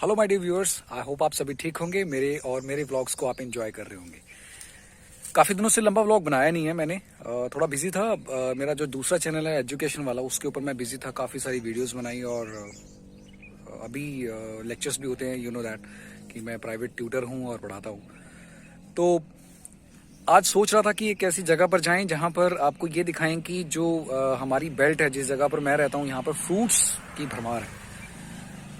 Hello my dear viewers, I hope आप सभी ठीक होंगे। मेरे व्लॉग्स को आप एंजॉय कर रहे होंगे। काफ़ी दिनों से लंबा व्लॉग बनाया नहीं है मैंने, थोड़ा बिजी था। मेरा जो दूसरा चैनल है एजुकेशन वाला, उसके ऊपर मैं बिजी था, काफ़ी सारी वीडियोस बनाई और अभी लेक्चर्स भी होते हैं, यू नो दैट कि मैं प्राइवेट ट्यूटर हूँ और पढ़ाता हूँ। तो आज सोच रहा था कि एक ऐसी जगह पर जाएं जहाँ पर आपको ये दिखाएं कि जो हमारी बेल्ट है, जिस जगह पर मैं रहता हूँ, यहाँ पर फ्रूट्स की भरमार है।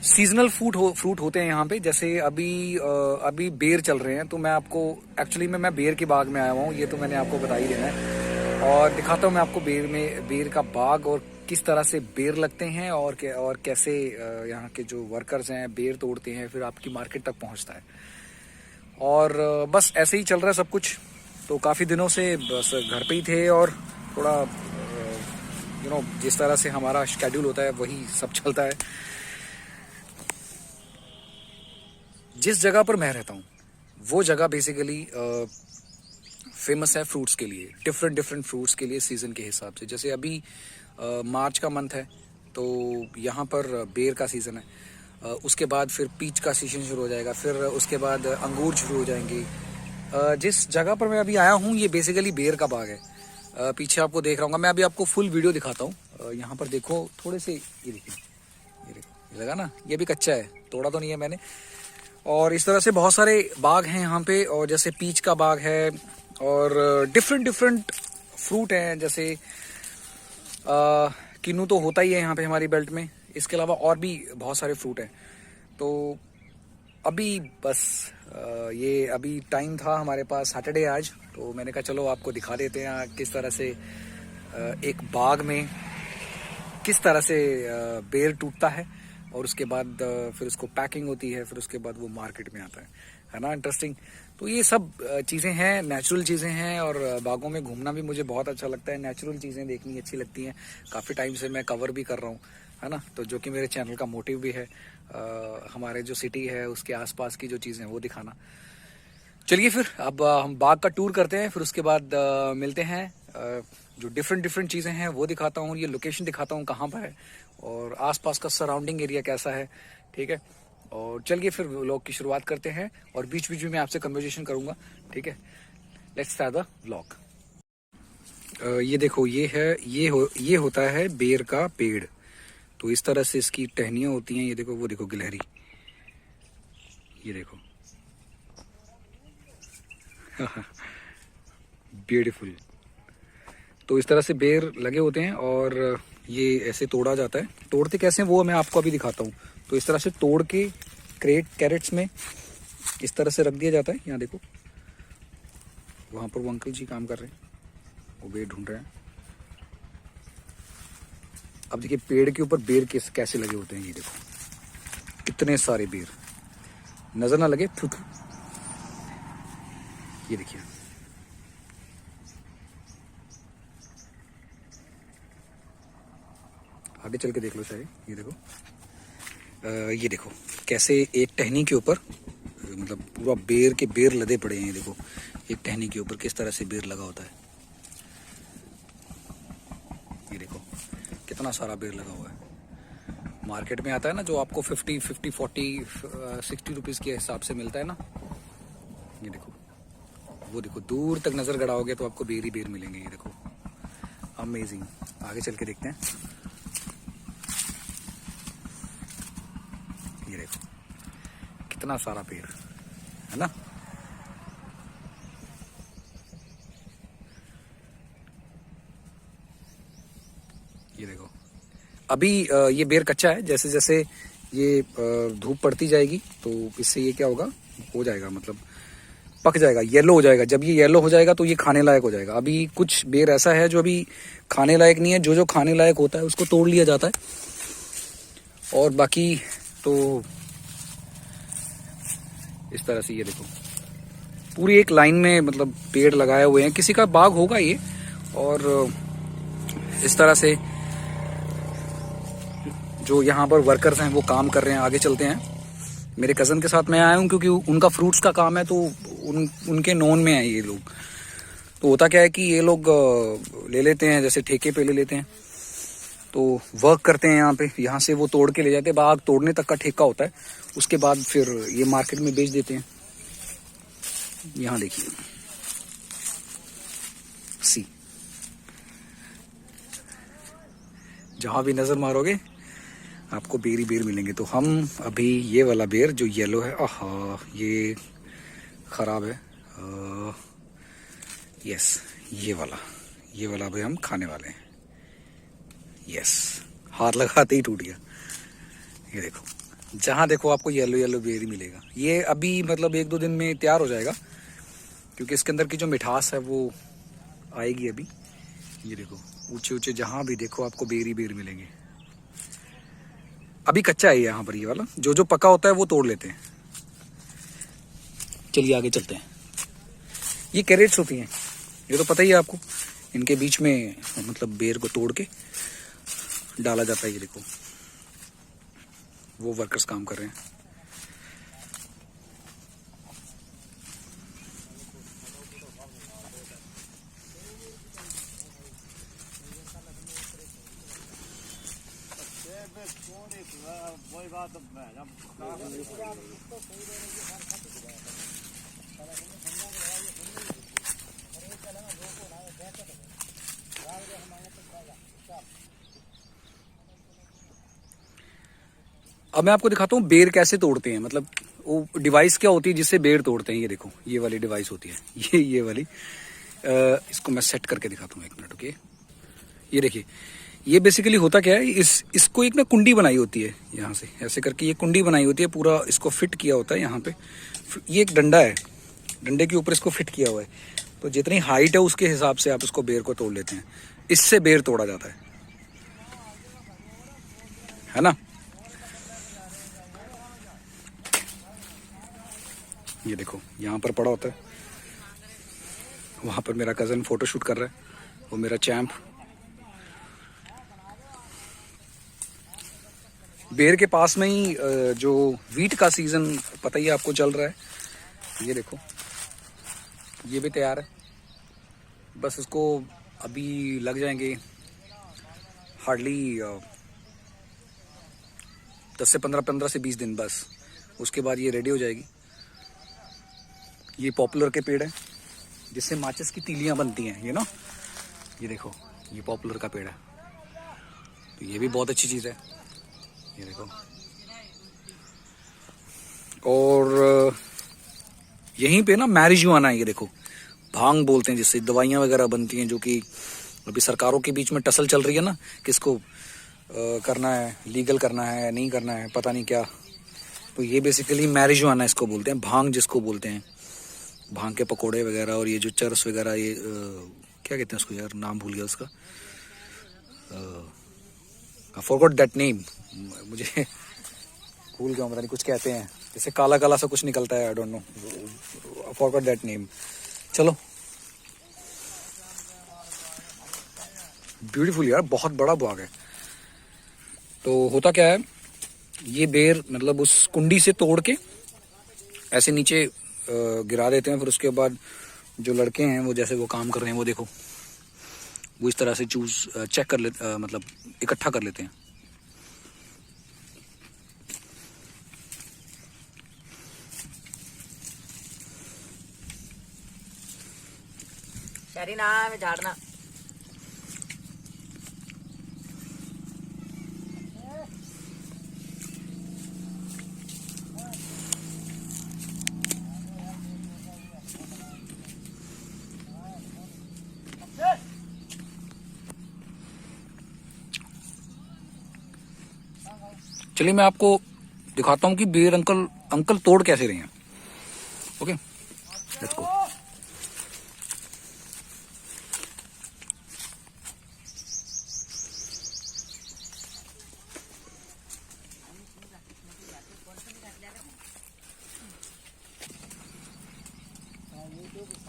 सीजनल फ्रूट होते हैं यहाँ पे। जैसे अभी बेर चल रहे हैं, तो मैं आपको एक्चुअली मैं बेर के बाग में आया हुआ हूँ, ये तो मैंने आपको बता ही देना है। और दिखाता हूँ मैं आपको बेर का बाग और किस तरह से बेर लगते हैं और कैसे यहाँ के जो वर्कर्स हैं बेर तोड़ते हैं, फिर आपकी मार्केट तक पहुँचता है। और बस ऐसे ही चल रहा है सब कुछ। तो काफ़ी दिनों से बस घर पे ही थे और थोड़ा जिस तरह से हमारा शेड्यूल होता है वही सब चलता है। जिस जगह पर मैं रहता हूँ वो जगह बेसिकली फेमस है फ्रूट्स के लिए, डिफरेंट फ्रूट्स के लिए सीज़न के हिसाब से। जैसे अभी मार्च का मंथ है तो यहाँ पर बेर का सीज़न है। उसके बाद फिर पीच का सीजन शुरू हो जाएगा, फिर उसके बाद अंगूर शुरू हो जाएंगे। जिस जगह पर मैं अभी आया हूँ ये बेसिकली बेर का बाग है। पीछे आपको देख रहा हूँ, मैं अभी आपको फुल वीडियो दिखाता हूँ। यहाँ पर देखो थोड़े से, ये देखिए, ये लगा ना, ये भी कच्चा है, तोड़ा तो नहीं है मैंने। और इस तरह से बहुत सारे बाग हैं यहाँ पे, और जैसे पीच का बाग है और डिफरेंट फ्रूट हैं। जैसे किन्नू तो होता ही है यहाँ पे हमारी बेल्ट में, इसके अलावा और भी बहुत सारे फ्रूट हैं। तो अभी बस ये अभी टाइम था हमारे पास सैटरडे आज, तो मैंने कहा चलो आपको दिखा देते हैं किस तरह से एक बाग में किस तरह से बेर टूटता है और उसके बाद फिर उसको पैकिंग होती है, फिर उसके बाद वो मार्केट में आता है ना। इंटरेस्टिंग। तो ये सब चीज़ें हैं, नेचुरल चीज़ें हैं। और बागों में घूमना भी मुझे बहुत अच्छा लगता है, नेचुरल चीज़ें देखनी अच्छी लगती हैं। काफ़ी टाइम से मैं कवर भी कर रहा हूँ, है ना। तो जो कि मेरे चैनल का मोटिव भी है, हमारे जो सिटी है उसके आसपास की जो चीज़ें हैं वो दिखाना। चलिए फिर अब हम बाग का टूर करते हैं, फिर उसके बाद मिलते हैं। जो डिफरेंट चीज़ें हैं वो दिखाता हूँ, ये लोकेशन दिखाता हूँ कहाँ पर है और आसपास का सराउंडिंग एरिया कैसा है, ठीक है। और चलिए फिर व्लॉग की शुरुआत करते हैं और बीच बीच में मैं आपसे कन्वर्सेशन करूँगा, ठीक है। Let's start the vlog. ये देखो, ये होता है बेर का पेड़। तो इस तरह से इसकी टहनियाँ होती हैं। ये देखो, वो देखो गिलहरी, ये देखो ब्यूटीफुल। तो इस तरह से बेर लगे होते हैं और ये ऐसे तोड़ा जाता है। तोड़ते कैसे हैं वो मैं आपको अभी दिखाता हूँ। तो इस तरह से तोड़ के कैरेट्स में इस तरह से रख दिया जाता है। यहाँ देखो, वहाँ पर वो अंकल जी काम कर रहे हैं, वो बेर ढूंढ रहे हैं। अब देखिए पेड़ के ऊपर बेर कैसे लगे होते हैं। ये देखो कितने सारे बेर, नजर ना लगे। ये देखिए, आगे चल के देख लो शायद। ये देखो कैसे एक टहनी के ऊपर मतलब पूरा बेर लदे पड़े हैं। देखो एक टहनी के ऊपर किस तरह से बेर लगा होता है। ये देखो कितना सारा बेर लगा हुआ है। मार्केट में आता है ना जो आपको 50, 40, 60 रुपीज़ के हिसाब से मिलता है ना। ये देखो, वो देखो दूर तक नज़र गड़ाओगे तो आपको बेर ही बेर मिलेंगे। ये देखो अमेजिंग। आगे चल के देखते हैं। ये देखो कितना सारा पेड़ है ना। ये देखो अभी ये बेर कच्चा है। जैसे जैसे ये धूप पड़ती जाएगी तो इससे ये क्या होगा, हो जाएगा, मतलब पक जाएगा, येलो हो जाएगा। जब ये येलो हो जाएगा तो ये खाने लायक हो जाएगा। अभी कुछ बेर ऐसा है जो अभी खाने लायक नहीं है, जो खाने लायक होता है उसको तोड़ लिया जाता है। और बाकी तो इस तरह से ये देखो पूरी एक लाइन में मतलब पेड़ लगाए हुए हैं, किसी का बाग होगा ये। और इस तरह से जो यहाँ पर वर्कर्स हैं वो काम कर रहे हैं। आगे चलते हैं। मेरे कज़न के साथ मैं आया हूँ क्योंकि उनका फ्रूट्स का काम है, तो उनके नोन में है ये लोग। तो होता क्या है कि ये लोग ले लेते हैं, जैसे ठेके पे ले लेते हैं तो वर्क करते हैं यहाँ पे, यहाँ से वो तोड़ के ले जाते हैं, बाग तोड़ने तक का ठेका होता है, उसके बाद फिर ये मार्केट में बेच देते हैं। यहाँ देखिए सी, जहां भी नजर मारोगे आपको बेर ही बेर मिलेंगे। तो हम अभी ये वाला बेर जो येलो है, आहा ये खराब है, यस ये वाला अभी हम खाने वाले हैं। यस, हाथ लगाते ही टूट गया। ये देखो, जहां देखो आपको येलो येलो बेर ही मिलेगा। ये अभी मतलब 1-2 दिन में तैयार हो जाएगा, क्योंकि इसके अंदर की जो मिठास है वो आएगी अभी। ये देखो ऊंचे ऊंचे जहां भी देखो आपको बेर ही बेर मिलेंगे। अभी कच्चा है यहाँ पर, ये वाला जो जो पका होता है वो तोड़ लेते हैं। चलिए आगे चलते हैं। ये कैरेट्स होती हैं, ये तो पता ही है आपको, इनके बीच में मतलब बेर को तोड़ के डाला जाता है। ये देखो वो वर्कर्स काम कर रहे हैं। अब मैं आपको दिखाता हूँ बेर कैसे तोड़ते हैं, मतलब वो डिवाइस क्या होती है जिससे बेर तोड़ते हैं। ये देखो ये वाली डिवाइस होती है, ये वाली, इसको मैं सेट करके दिखाता हूँ, 1 मिनट ओके। ये देखिए, ये बेसिकली होता क्या है, इसको एक ना कुंडी बनाई होती है, यहाँ से ऐसे करके ये कुंडी बनाई होती है, पूरा इसको फिट किया होता है यहाँ पे। ये एक डंडा है, डंडे के ऊपर इसको फिट किया हुआ है, तो जितनी हाइट है उसके हिसाब से आप इसको बेर को तोड़ लेते हैं। इससे बेर तोड़ा जाता है ना। ये देखो यहाँ पर पड़ा होता है, वहां पर मेरा कजन फोटो शूट कर रहा है, वो मेरा चैम्प। बेर के पास में ही जो वीट का सीजन पता ही आपको चल रहा है। ये देखो ये भी तैयार है, बस इसको अभी लग जाएंगे हार्डली 10 से 15 से 20 दिन, बस उसके बाद ये रेडी हो जाएगी। ये पॉपुलर के पेड़ है जिससे माचिस की तीलियां बनती हैं, ये ना, ये देखो ये पॉपुलर का पेड़ है, तो ये भी बहुत अच्छी चीज़ है। ये देखो, और यहीं पे ना मैरिजुआना है, ये देखो भांग बोलते हैं जिससे दवाइयाँ वगैरह बनती हैं, जो कि अभी सरकारों के बीच में टसल चल रही है ना, किसको करना है, लीगल करना है नहीं करना है, पता नहीं क्या। तो ये बेसिकली मैरिजुआना इसको बोलते हैं, भांग जिसको बोलते हैं, भांग के पकोड़े वगैरह, और ये जो चरस वगैरह, ये क्या कहते हैं उसको यार, नाम भूल गया उसका, आई फॉरगॉट दैट नेम, मुझे भूल गया, पता नहीं कुछ कहते हैं, जैसे काला काला सा कुछ निकलता है, I don't know, I forgot that name. चलो, ब्यूटीफुल यार, बहुत बड़ा बाग है। तो होता क्या है, ये बेर मतलब उस कुंडी से तोड़ के ऐसे नीचे गिरा देते हैं, फिर उसके बाद जो लड़के हैं वो जैसे वो काम कर रहे हैं, वो देखो वो इस तरह से चेक कर लेते, मतलब इकट्ठा कर लेते हैं। ना झाड़ना। चलिए मैं आपको दिखाता हूँ कि बेर अंकल तोड़ कैसे रहे हैं। Okay, let's go.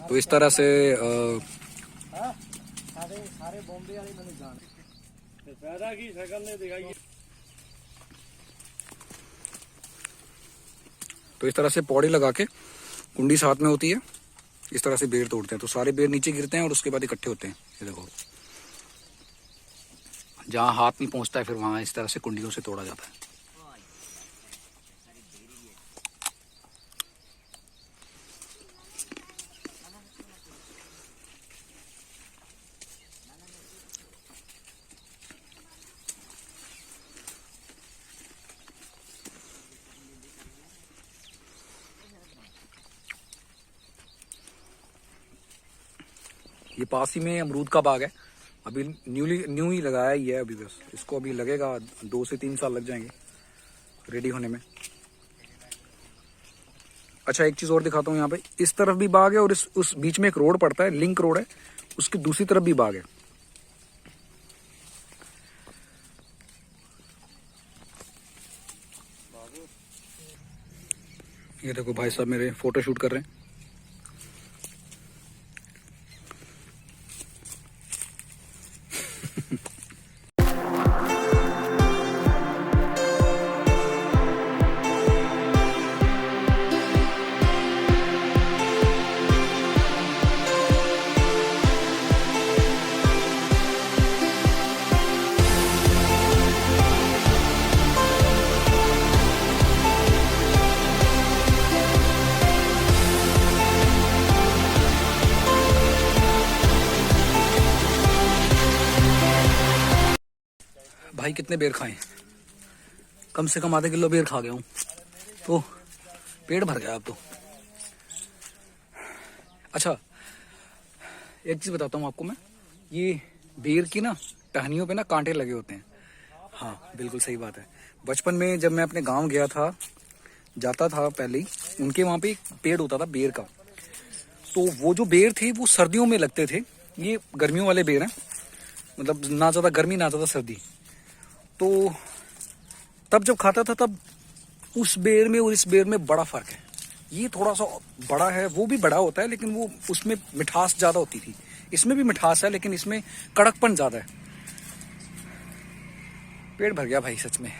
तो इस तरह से सारे बॉम्बे वाले मैंने जाने फायदा की शक्ल ने दिखाई। तो इस तरह से पौड़ी लगा के, कुंडी साथ में होती है, इस तरह से बेर तोड़ते हैं, तो सारे बेर नीचे गिरते हैं और उसके बाद इकट्ठे होते हैं। ये देखो जहाँ हाथ नहीं पहुँचता है फिर वहाँ इस तरह से कुंडियों से तोड़ा जाता है। ये पास ही में अमरूद का बाग है, अभी न्यू ही लगाया ही है अभी, बस इसको अभी लगेगा 2 से 3 साल लग जाएंगे रेडी होने में। अच्छा एक चीज़ और दिखाता हूँ, यहाँ पे इस तरफ भी बाग है और उस बीच में एक रोड पड़ता है, लिंक रोड है, उसकी दूसरी तरफ भी बाग है। ये देखो भाई साहब मेरे फोटो शूट कर रहे हैं। भाई कितने बेर खाएं, कम से कम आधे किलो बेर खा गया हूँ, तो पेट भर गया अब तो। अच्छा एक चीज बताता हूँ आपको मैं, ये बेर की ना टहनियों पे ना कांटे लगे होते हैं। हाँ बिल्कुल सही बात है। बचपन में जब मैं अपने गांव गया था, जाता था पहले ही, उनके वहां पे एक पेड़ होता था बेर का, तो वो जो बेर थे वो सर्दियों में लगते थे। ये गर्मियों वाले बेर हैं, मतलब ना ज्यादा गर्मी ना ज्यादा सर्दी। तो तब जब खाता था तब उस बेर में और इस बेर में बड़ा फर्क है। ये थोड़ा सा बड़ा है, वो भी बड़ा होता है लेकिन वो उसमें मिठास ज्यादा होती थी। इसमें भी मिठास है लेकिन इसमें कड़कपन ज्यादा है। पेट भर गया भाई सच में,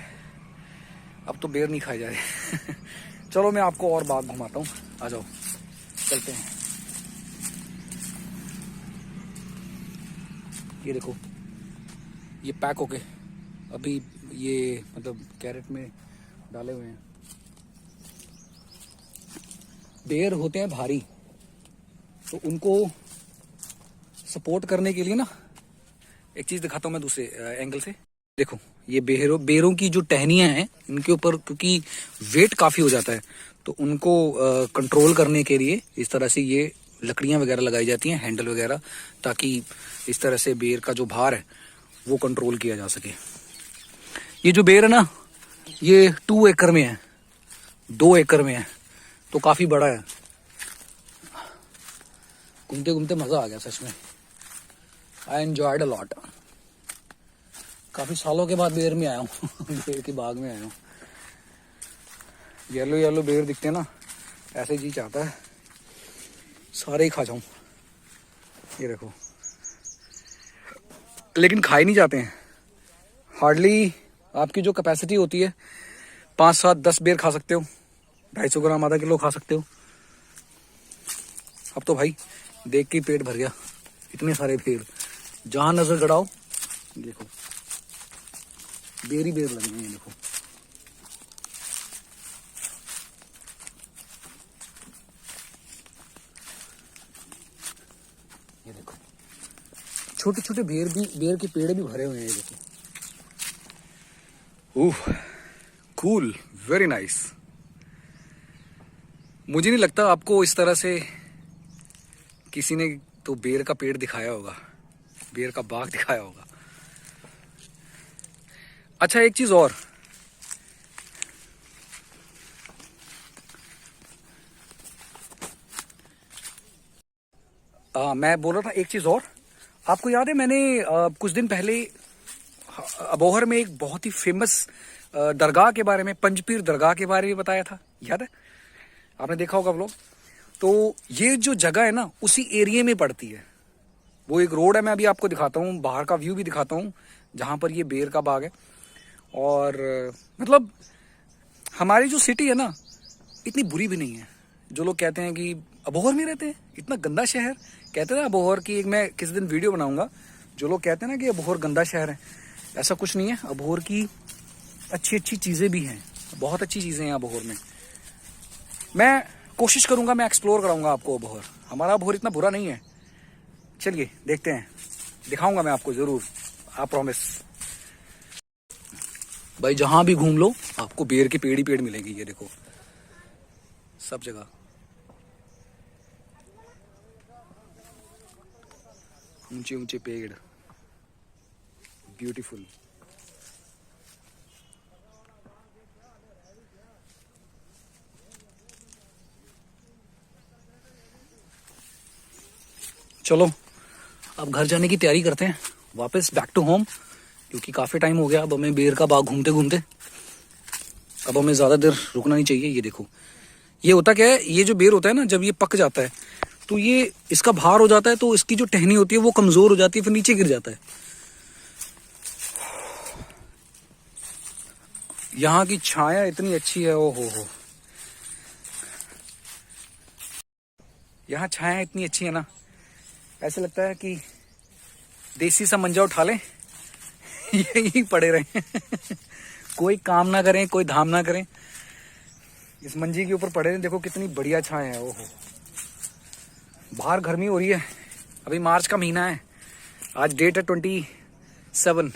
अब तो बेर नहीं खाए जा रहे। चलो मैं आपको और बाग घुमाता हूँ, आ जाओ चलते हैं। ये देखो ये पैक होके अभी ये मतलब कैरेट में डाले हुए हैं। बेर होते हैं भारी, तो उनको सपोर्ट करने के लिए ना एक चीज दिखाता हूं मैं दूसरे एंगल से। देखो ये बेरों की जो टहनियां हैं, इनके ऊपर क्योंकि वेट काफी हो जाता है, तो उनको कंट्रोल करने के लिए इस तरह से ये लकड़ियां वगैरह लगाई जाती हैं, हैंडल वगैरह, ताकि इस तरह से बेर का जो भार है वो कंट्रोल किया जा सके। ये जो बेर है ना, ये 2 एकड़ में है, 2 एकड़ में है, तो काफी बड़ा है। घूमते घूमते मजा आ गया सच में, आई एंजॉयड अ लॉट। काफी सालों के बाद बेर में आया हूँ। बेर के बाग में आया हूँ। येलो येलो बेर दिखते हैं ना, ऐसे जी चाहता है सारे ही खा जाऊं। ये देखो, लेकिन खाए नहीं जाते हैं। हार्डली आपकी जो कैपेसिटी होती है 5, 7, 10 बेर खा सकते हो, 250 ग्राम, आधा किलो खा सकते हो। अब तो भाई देख के पेट भर गया, इतने सारे बेर, जहां नजर गड़ाओ देखो बेर ही बेर लगे हैं। देखो ये देखो छोटे छोटे बेर के पेड़ भी भरे हुए हैं। ये देखो, कूल, वेरी नाइस। मुझे नहीं लगता आपको इस तरह से किसी ने तो बेर का पेड़ दिखाया होगा, बेर का बाग दिखाया होगा। अच्छा एक चीज और, मैं बोल रहा था एक चीज और। आपको याद है मैंने कुछ दिन पहले अबोहर में एक बहुत ही फेमस दरगाह के बारे में, पंजपीर दरगाह के बारे में बताया था, याद है? आपने देखा होगा व्लॉग। तो ये जो जगह है ना उसी एरिया में पड़ती है। वो एक रोड है, मैं अभी आपको दिखाता हूँ, बाहर का व्यू भी दिखाता हूँ, जहां पर ये बेर का बाग है। और मतलब हमारी जो सिटी है ना इतनी बुरी भी नहीं है। जो लोग कहते हैं कि अबोहर में रहते हैं, इतना गंदा शहर, कहते हैं ना अबोहर की, मैं किसी दिन वीडियो बनाऊंगा। जो लोग कहते हैं ना कि अबोहर गंदा शहर है, ऐसा कुछ नहीं है, अबोहर की अच्छी अच्छी चीज़ें भी हैं, बहुत अच्छी चीज़ें हैं अबोहर में। मैं कोशिश करूंगा, मैं एक्सप्लोर कराऊंगा आपको अबोहर। हमारा अबोहर इतना बुरा नहीं है। चलिए देखते हैं, दिखाऊंगा मैं आपको ज़रूर, आप प्रॉमिस। भाई जहां भी घूम लो आपको बेर के पेड़ ही पेड़ मिलेंगे, ये देखो सब जगह ऊंचे ऊंचे पेड़, ब्यूटीफुल। चलो अब घर जाने की तैयारी करते हैं, वापस बैक टू होम, क्योंकि काफ़ी टाइम हो गया अब हमें बेर का बाग घूमते घूमते। अब हमें ज़्यादा देर रुकना नहीं चाहिए। ये देखो, ये होता क्या है, ये जो बेर होता है ना, जब ये पक जाता है तो ये इसका भार हो जाता है, तो इसकी जो टहनी होती है वो कमज़ोर हो जाती है, फिर नीचे गिर जाता है। यहाँ की छाया इतनी अच्छी है, ओ हो, यहाँ छाया इतनी अच्छी है ना, ऐसे लगता है कि देसी सा मंजा उठा लें यही पड़े रहे कोई काम ना करें, कोई धाम ना करें, इस मंजी के ऊपर पड़े रहें। देखो कितनी बढ़िया छाया है, ओहो। बाहर गर्मी हो रही है, अभी मार्च का महीना है, आज डेट है 27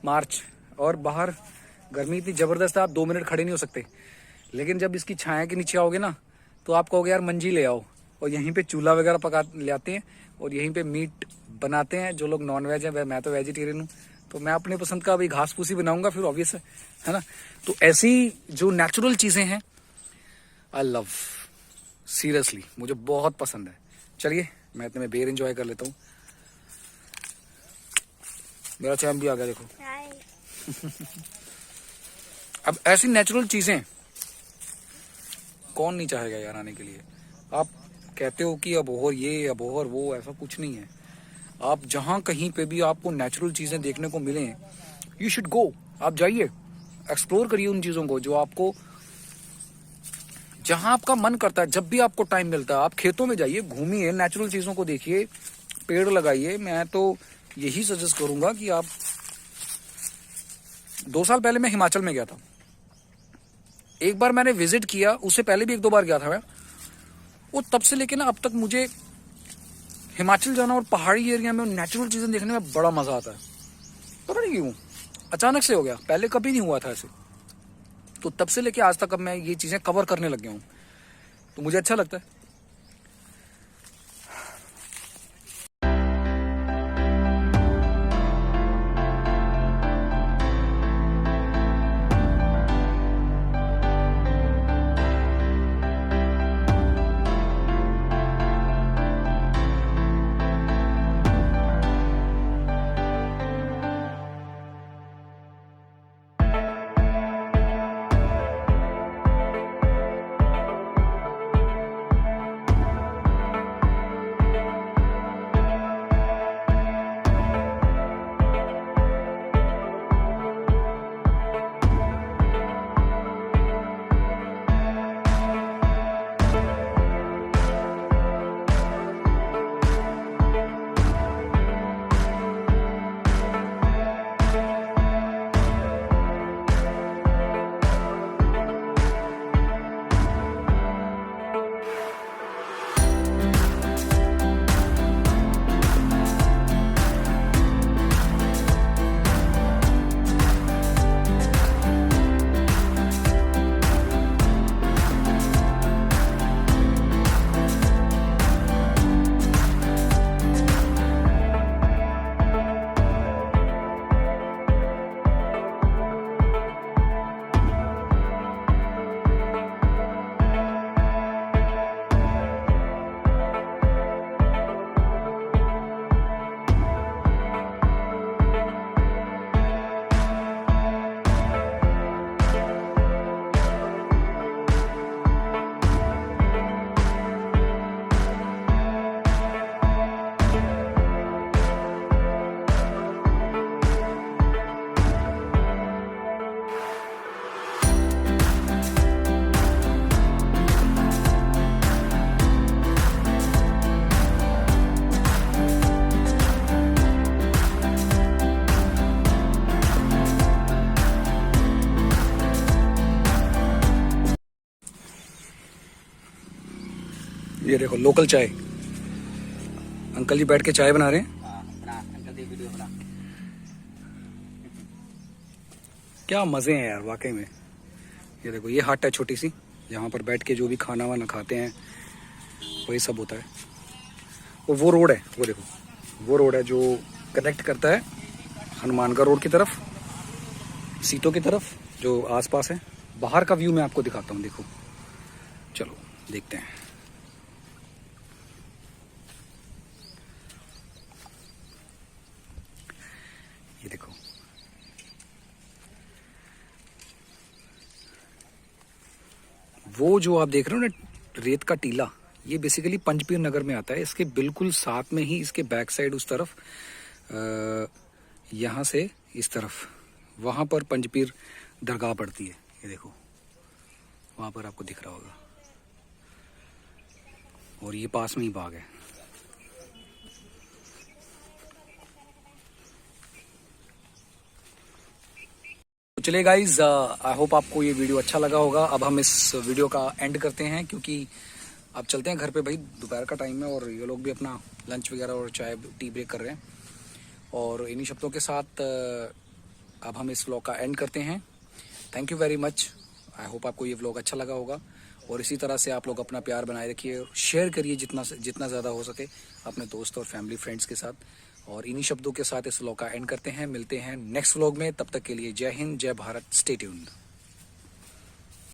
मार्च, और बाहर गर्मी इतनी ज़बरदस्त है, आप 2 मिनट खड़े नहीं हो सकते। लेकिन जब इसकी छाया के नीचे आओगे ना, तो आप कहोगे यार मंजी ले आओ, और यहीं पे चूल्हा वगैरह पका ले आते हैं, और यहीं पे मीट बनाते हैं। जो लोग नॉन वेज है, मैं तो वेजिटेरियन हूँ, तो मैं अपने पसंद का अभी घास फूसी बनाऊंगा, फिर ऑब्वियस है ना। तो ऐसी जो नेचुरल चीज़ें हैं, आई लव, सीरियसली मुझे बहुत पसंद है। चलिए मैं इतने में बेर एंजॉय कर लेता हूँ। मेरा चैम्प भी आ गया, देखो अब ऐसी नेचुरल चीजें कौन नहीं चाहेगा यार आने के लिए। आप कहते हो कि अबोहर ये अबोहर वो, ऐसा कुछ नहीं है। आप जहां कहीं पे भी आपको नेचुरल चीजें देखने को मिलें, यू शुड गो। आप जाइए, एक्सप्लोर करिए उन चीजों को जो आपको, जहां आपका मन करता है, जब भी आपको टाइम मिलता है। आप खेतों में जाइए, घूमिए, नेचुरल चीजों को देखिए, पेड़ लगाइए। मैं तो यही सजेस्ट करूंगा कि आप, 2 साल पहले मैं हिमाचल में गया था, एक बार मैंने विजिट किया, उससे पहले भी 1-2 बार गया था मैं। वो तब से लेके ना अब तक मुझे हिमाचल जाना और पहाड़ी एरिया में नेचुरल चीजें देखने में बड़ा मजा आता है। पता नहीं क्यों, अचानक से हो गया, पहले कभी नहीं हुआ था ऐसे। तो तब से लेके आज तक अब मैं ये चीजें कवर करने लग गया हूँ, तो मुझे अच्छा लगता है। ये देखो लोकल चाय, अंकल जी बैठ के चाय बना रहे हैं। क्या मजे हैं यार वाकई में। ये देखो ये हट है छोटी सी, यहाँ पर बैठ के जो भी खाना वाना खाते हैं वही सब होता है। वो रोड है, वो देखो वो रोड है जो कनेक्ट करता है हनुमानगढ़ रोड की तरफ, सीटों की तरफ जो आसपास है। बाहर का व्यू मैं आपको दिखाता हूँ, देखो चलो देखते हैं। ये देखो वो जो आप देख रहे हो ना रेत का टीला, ये बेसिकली पंचपीर नगर में आता है। इसके बिल्कुल साथ में ही इसके बैक साइड उस तरफ यहाँ से इस तरफ वहाँ पर पंचपीर दरगाह पड़ती है। ये देखो वहाँ पर आपको दिख रहा होगा, और ये पास में ही बाग है। तो चलिए गाइज, आई होप आपको ये वीडियो अच्छा लगा होगा। अब हम इस वीडियो का एंड करते हैं क्योंकि अब चलते हैं घर पे भाई, दोपहर का टाइम है और ये लोग भी अपना लंच वगैरह और चाय टी ब्रेक कर रहे हैं। और इन्हीं शब्दों के साथ अब हम इस व्लॉग का एंड करते हैं। Thank you very much. I hope आपको ये व्लॉग अच्छा लगा होगा, और इसी तरह से आप लोग अपना प्यार बनाए रखिए और शेयर करिए जितना ज़्यादा हो सके अपने दोस्त और फैमिली फ्रेंड्स के साथ। और इन्हीं शब्दों के साथ इस व्लॉग का एंड करते हैं। मिलते हैं नेक्स्ट व्लॉग में, तब तक के लिए जय हिंद, जय भारत, स्टे ट्यून्ड।